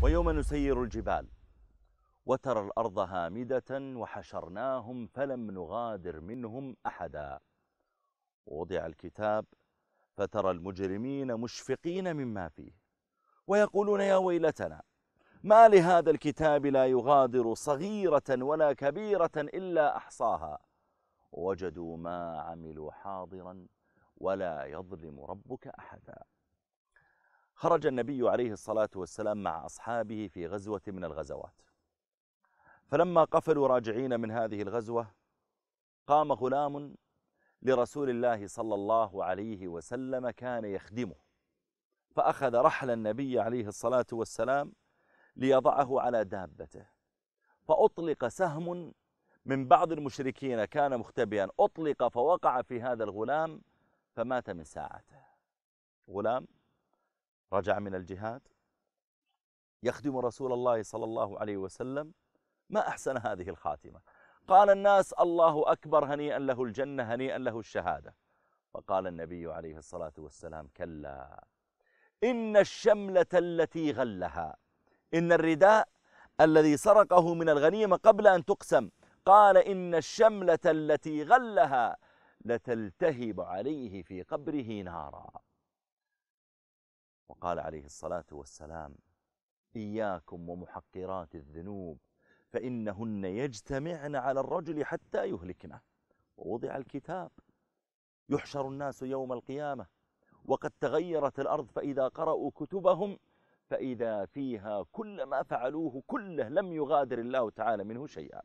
ويوم نسير الجبال وترى الأرض هامدة وحشرناهم فلم نغادر منهم أحدا. ووضع الكتاب فترى المجرمين مشفقين مما فيه ويقولون يا ويلتنا ما لهذا الكتاب لا يغادر صغيرة ولا كبيرة إلا أحصاها ووجدوا ما عملوا حاضرا ولا يظلم ربك أحدا. خرج النبي عليه الصلاة والسلام مع أصحابه في غزوة من الغزوات، فلما قفلوا راجعين من هذه الغزوة قام غلام لرسول الله صلى الله عليه وسلم كان يخدمه، فأخذ رحل النبي عليه الصلاة والسلام ليضعه على دابته، فأطلق سهم من بعض المشركين كان مختبئا، أطلق فوقع في هذا الغلام فمات من ساعته. غلام رجع من الجهاد يخدم رسول الله صلى الله عليه وسلم، ما أحسن هذه الخاتمة. قال الناس الله أكبر، هنيئا له الجنة، هنيئا له الشهادة. فقال النبي عليه الصلاة والسلام كلا إن الشملة التي غلها، إن الرداء الذي سرقه من الغنيمة قبل أن تقسم، قال إن الشملة التي غلها لتلتهب عليه في قبره نارا. وقال عليه الصلاة والسلام إياكم ومحقرات الذنوب فإنهن يجتمعن على الرجل حتى يهلكنه. ووضع الكتاب يحشر الناس يوم القيامة وقد تغيرت الأرض، فإذا قرأوا كتبهم فإذا فيها كل ما فعلوه كله لم يغادر الله تعالى منه شيئا.